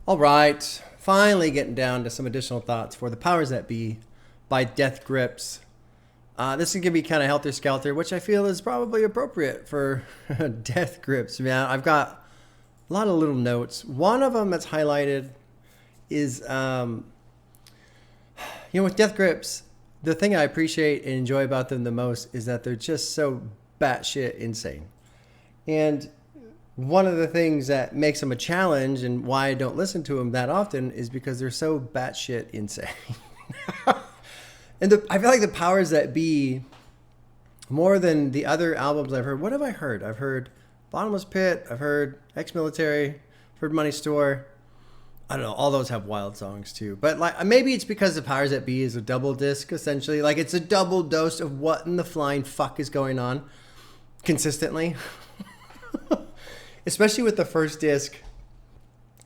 All right, finally getting down to some additional thoughts for The Powers That Be by Death Grips. This is going to be kind of helter skelter, which I feel is probably appropriate for Death Grips. Man, I've got a lot of little notes. One of them that's highlighted is, with Death Grips, the thing I appreciate and enjoy about them the most is that they're just so batshit insane. And one of the things that makes them a challenge and why I don't listen to them that often is because they're so batshit insane. And I feel like The Powers That Be, more than the other albums I've heard, what have I heard? I've heard Bottomless Pit, I've heard Ex-Military, I've heard Money Store. I don't know, all those have wild songs too. But like maybe it's because The Powers That Be is a double disc, essentially. Like it's a double dose of what in the flying fuck is going on consistently. Especially with the first disc.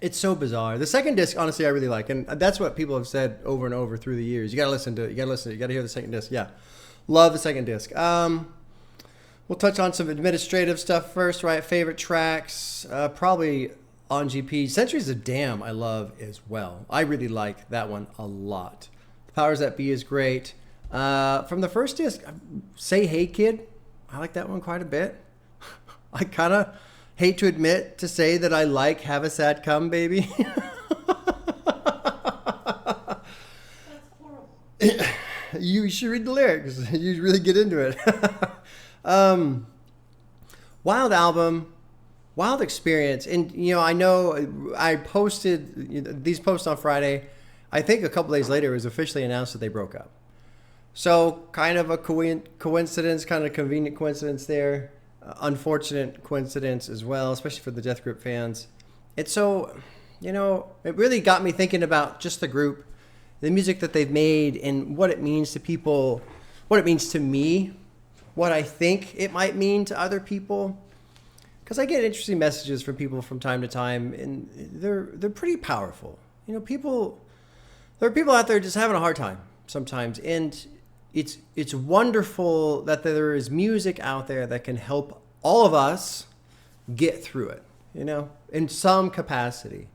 It's so bizarre. The second disc, honestly, I really like. And that's what people have said over and over through the years. You got to listen to it. You got to listen to it. You got to hear the second disc. Yeah. Love the second disc. We'll touch on some administrative stuff first, right? Favorite tracks. Probably On GP. Centuries of Damn I love as well. I really like that one a lot. The Powers That Be is great. From the first disc, Say Hey Kid. I like that one quite a bit. I kind of hate to admit to say that I like Have a Sad Come Baby. That's horrible. You should read the lyrics. You really get into it. Wild album, wild experience. And, I know I posted these posts on Friday. I think a couple days later it was officially announced that they broke up. So kind of a coincidence, kind of convenient coincidence there. Unfortunate coincidence as well, especially for the Death Grip fans. It's so, it really got me thinking about just the group, the music that they've made, and what it means to people, what it means to me, what I think it might mean to other people. Because I get interesting messages from people from time to time, and they're pretty powerful. There are people out there just having a hard time sometimes, and it's wonderful that there is music out there that can help all of us get through it, in some capacity.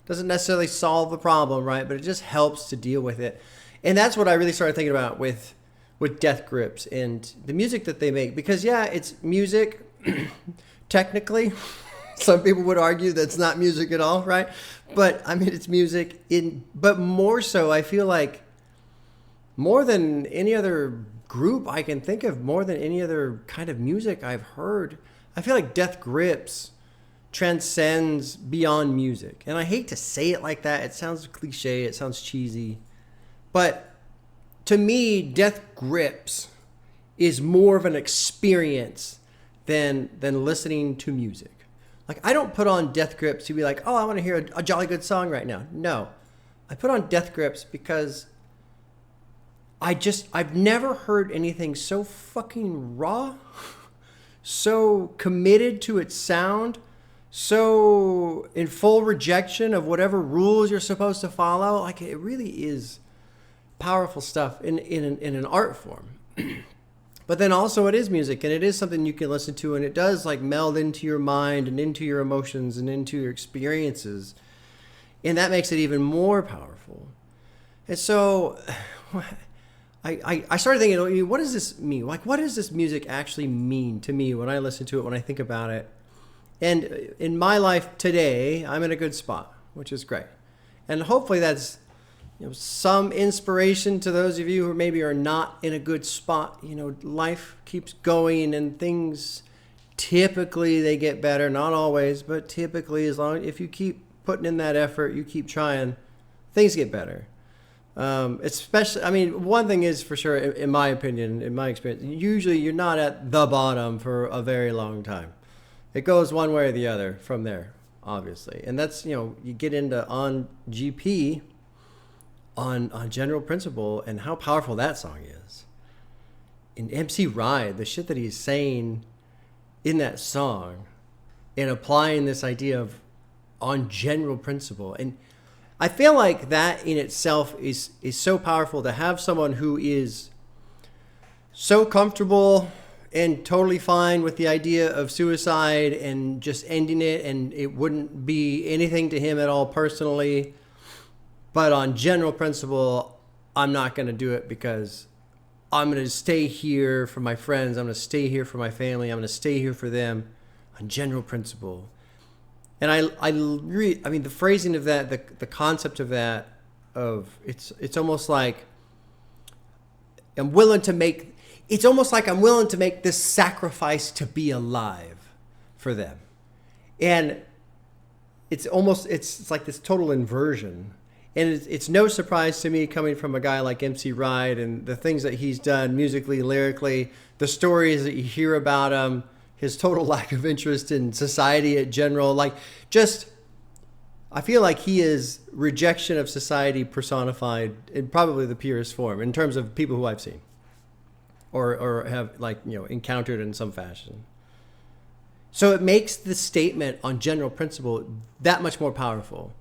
Doesn't necessarily solve the problem, right? But it just helps to deal with it. And that's what I really started thinking about with Death Grips and the music that they make. Because, yeah, it's music, technically. Some people would argue that's not music at all, right? But, it's music. But more so, I feel like, more than any other group I can think of, more than any other kind of music I've heard, I feel like Death Grips transcends beyond music. And I hate to say it like that. It sounds cliche. It sounds cheesy. But to me, Death Grips is more of an experience than listening to music. Like, I don't put on Death Grips to be like, oh, I want to hear a jolly good song right now. No. I put on Death Grips because I've never heard anything so fucking raw, so committed to its sound, so in full rejection of whatever rules you're supposed to follow. Like, it really is powerful stuff in an art form. But then also it is music, and it is something you can listen to, and it does like meld into your mind and into your emotions and into your experiences. And that makes it even more powerful. And so I started thinking, what does this mean? Like, what does this music actually mean to me when I listen to it, when I think about it? And in my life today, I'm in a good spot, which is great. And hopefully that's some inspiration to those of you who maybe are not in a good spot. Life keeps going, and things typically they get better. Not always, but typically, if you keep putting in that effort, you keep trying, things get better. Especially, one thing is for sure, in my opinion, in my experience, usually you're not at the bottom for a very long time. It goes one way or the other from there, obviously. And that's, you get into On GP, on General Principle, and how powerful that song is. And MC Ride, the shit that he's saying in that song, and applying this idea of on general principle. And I feel like that in itself is so powerful, to have someone who is so comfortable and totally fine with the idea of suicide and just ending it, and it wouldn't be anything to him at all personally. But on general principle, I'm not going to do it because I'm going to stay here for my friends. I'm going to stay here for my family. I'm going to stay here for them on general principle. And I mean, the phrasing of that, the concept of that, it's almost like it's almost like I'm willing to make this sacrifice to be alive for them. And it's like this total inversion. And it's no surprise to me, coming from a guy like MC Ride and the things that he's done musically, lyrically, the stories that you hear about him, his total lack of interest in society in general. Like, just, I feel like he is rejection of society personified in probably the purest form in terms of people who I've seen or have, like, you know, encountered in some fashion. So it makes the statement on general principle that much more powerful.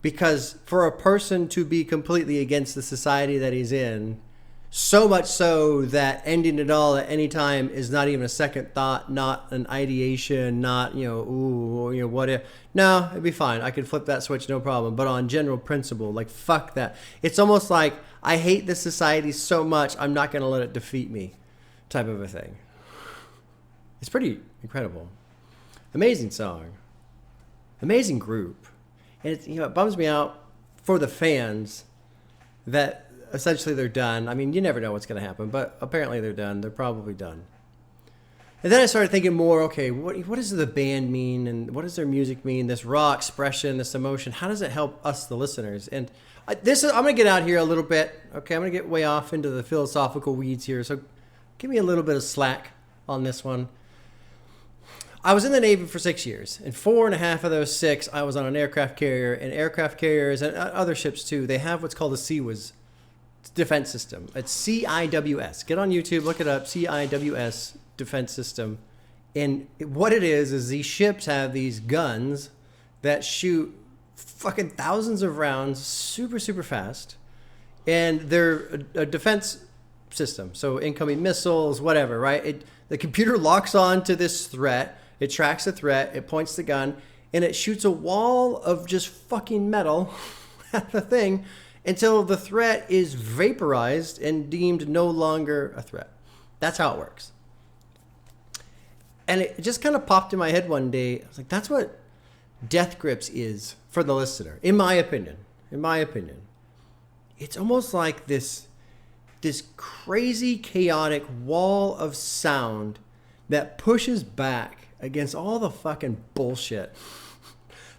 Because for a person to be completely against the society that he's in, so much so that ending it all at any time is not even a second thought, not an ideation, not, what if? No, it'd be fine. I could flip that switch, no problem. But on general principle, like, fuck that. It's almost like, I hate this society so much, I'm not going to let it defeat me, type of a thing. It's pretty incredible. Amazing song. Amazing group. And it bums me out for the fans that essentially they're done. I mean, you never know what's going to happen, but apparently they're done. They're probably done. And then I started thinking more, okay, what does the band mean, and what does their music mean? This raw expression, this emotion, how does it help us, the listeners? And I'm going to get out here a little bit. Okay, I'm going to get way off into the philosophical weeds here, so give me a little bit of slack on this one. I was in the Navy for 6 years, and 4.5 of those 6, I was on an aircraft carrier. And aircraft carriers and other ships too, they have what's called a CIWS defense system. It's CIWS. Get on YouTube, look it up, CIWS defense system. And what it is these ships have these guns that shoot fucking thousands of rounds super, super fast. And they're a defense system. So incoming missiles, whatever, right? The computer locks on to this threat. It tracks the threat, it points the gun, and it shoots a wall of just fucking metal at the thing until the threat is vaporized and deemed no longer a threat. That's how it works. And it just kind of popped in my head one day. I was like, that's what Death Grips is for the listener, in my opinion. In my opinion. It's almost like this crazy, chaotic wall of sound that pushes back against all the fucking bullshit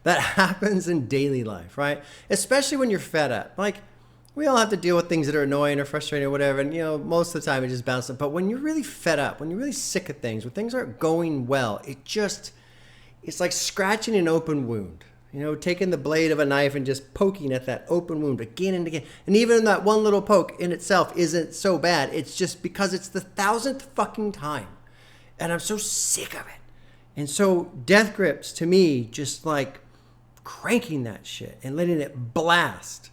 that happens in daily life, right? Especially when you're fed up. Like, we all have to deal with things that are annoying or frustrating or whatever, and, most of the time it just bounces up. But when you're really fed up, when you're really sick of things, when things aren't going well, it's like scratching an open wound. Taking the blade of a knife and just poking at that open wound again and again. And even that one little poke in itself isn't so bad. It's just because it's the 1,000th fucking time. And I'm so sick of it. And so Death Grips, to me, just like cranking that shit and letting it blast.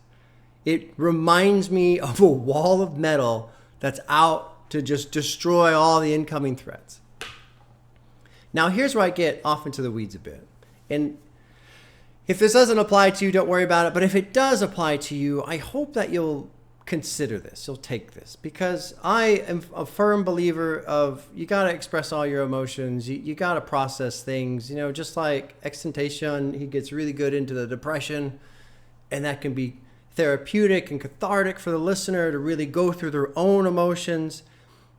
It reminds me of a wall of metal that's out to just destroy all the incoming threats. Now, here's where I get off into the weeds a bit. And if this doesn't apply to you, don't worry about it. But if it does apply to you, I hope that you'll consider this. You'll take this. Because I am a firm believer of you got to express all your emotions. You got to process things. Just like XXXTentacion, he gets really good into the depression. And that can be therapeutic and cathartic for the listener to really go through their own emotions.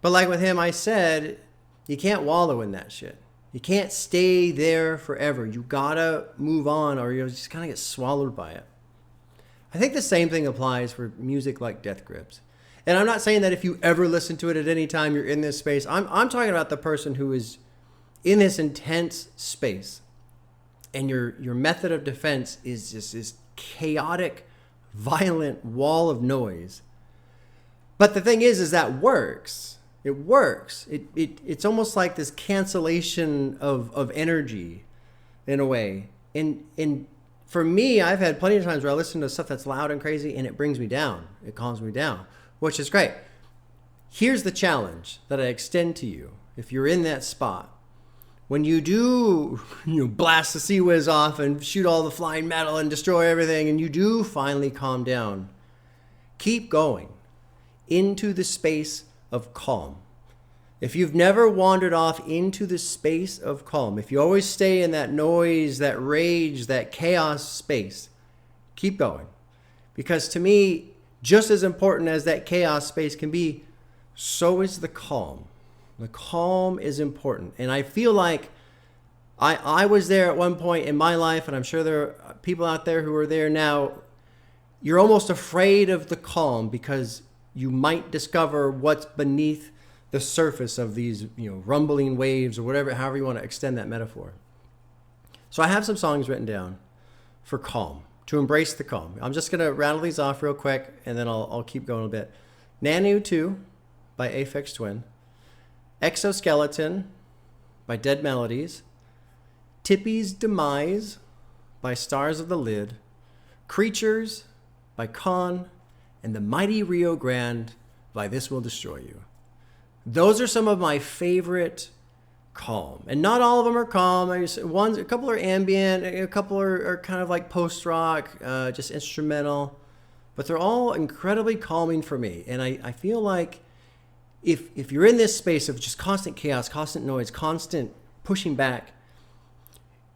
But like with him, I said, you can't wallow in that shit. You can't stay there forever. You gotta move on or you'll just kind of get swallowed by it. I think the same thing applies for music like Death Grips. And I'm not saying that if you ever listen to it at any time you're in this space. I'm talking about the person who is in this intense space. And your method of defense is just this chaotic, violent wall of noise. But the thing is that works. It works. It's almost like this cancellation of energy in a way. And for me, I've had plenty of times where I listen to stuff that's loud and crazy and it brings me down. It calms me down, which is great. Here's the challenge that I extend to you. if you're in that spot, when you do, blast the Sea Whiz off and shoot all the flying metal and destroy everything, and you do finally calm down, keep going into the space of calm. If you've never wandered off into the space of calm, if you always stay in that noise, that rage, that chaos space, keep going. Because to me, just as important as that chaos space can be, so is the calm. The calm is important. And I feel like I was there at one point in my life, and I'm sure there are people out there who are there now. You're almost afraid of the calm because you might discover what's beneath the surface of these, rumbling waves or whatever, however you want to extend that metaphor. So I have some songs written down for calm, to embrace the calm. I'm just going to rattle these off real quick, and then I'll keep going a bit. Nanu 2 by Aphex Twin. Exoskeleton by Dead Melodies. Tippy's Demise by Stars of the Lid. Creatures by Khan. And The Mighty Rio Grande by This Will Destroy You. Those are some of my favorite calm. And not all of them are calm. A couple are ambient, a couple are kind of like post-rock, just instrumental. But they're all incredibly calming for me. And I feel like if you're in this space of just constant chaos, constant noise, constant pushing back,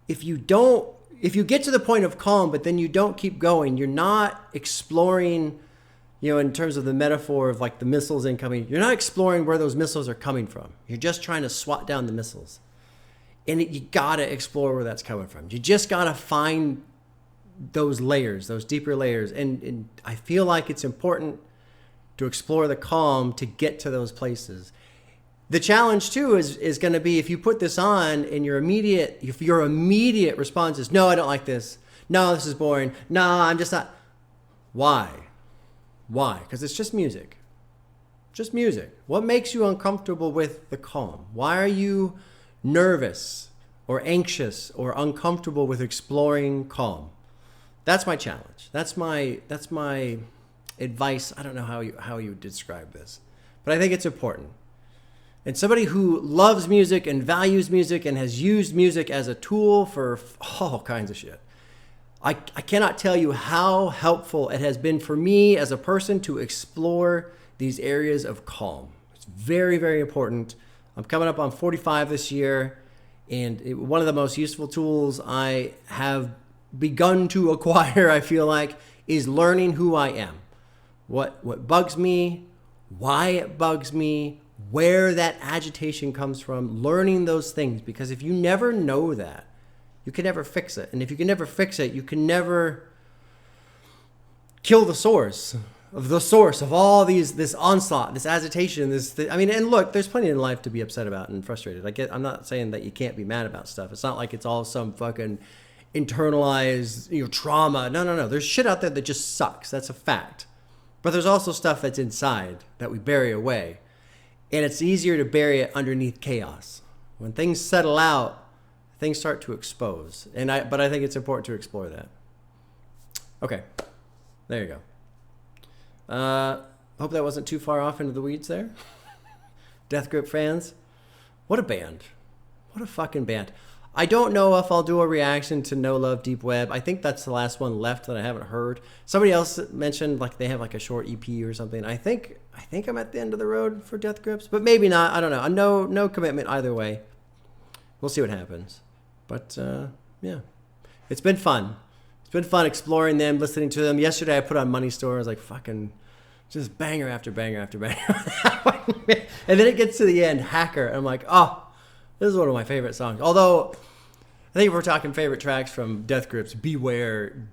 if you get to the point of calm, but then you don't keep going, you're not exploring, in terms of the metaphor of like the missiles incoming, you're not exploring where those missiles are coming from. You're just trying to swat down the missiles. And you gotta explore where that's coming from. You just gotta find those layers, those deeper layers. And I feel like it's important to explore the calm to get to those places. The challenge too is going to be if you put this on and your immediate response is, no, I don't like this. No, this is boring. No, I'm just not. Why? Because it's just music. Just music. What makes you uncomfortable with the calm? Why are you nervous or anxious or uncomfortable with exploring calm? That's my challenge. That's my advice. I don't know how you would describe this, but I think it's important. And somebody who loves music and values music and has used music as a tool for all kinds of shit. I cannot tell you how helpful it has been for me as a person to explore these areas of calm. It's very, very important. I'm coming up on 45 this year, and one of the most useful tools I have begun to acquire, I feel like, is learning who I am. What bugs me, why it bugs me, where that agitation comes from, learning those things. Because if you never know that, you can never fix it. And if you can never fix it, you can never kill the source of all this onslaught, this agitation, and look, there's plenty in life to be upset about and frustrated. I'm not saying that you can't be mad about stuff. It's not like it's all some fucking internalized, trauma. No. There's shit out there that just sucks. That's a fact. But there's also stuff that's inside that we bury away. And it's easier to bury it underneath chaos. When things settle out, things start to expose. But I think it's important to explore that. Okay. There you go. Hope that wasn't too far off into the weeds there. Death Grip fans. What a band. What a fucking band. I don't know if I'll do a reaction to No Love Deep Web. I think that's the last one left that I haven't heard. Somebody else mentioned like they have like a short EP or something. I think I'm at the end of the road for Death Grips, but maybe not. I don't know. No commitment either way. We'll see what happens. But yeah, it's been fun. It's been fun exploring them, listening to them. Yesterday I put on Money Store. I was like fucking just banger after banger after banger. And then it gets to the end, Hacker. And I'm like, oh, this is one of my favorite songs. Although, I think if we're talking favorite tracks from Death Grips, Beware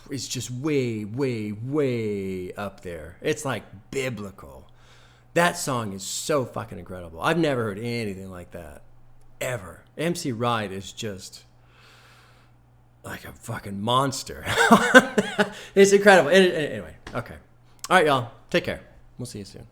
is just way, way, way up there. It's like biblical. That song is so fucking incredible. I've never heard anything like that. Ever. MC Ride is just like a fucking monster. It's incredible. Anyway, okay. All right, y'all. Take care. We'll see you soon.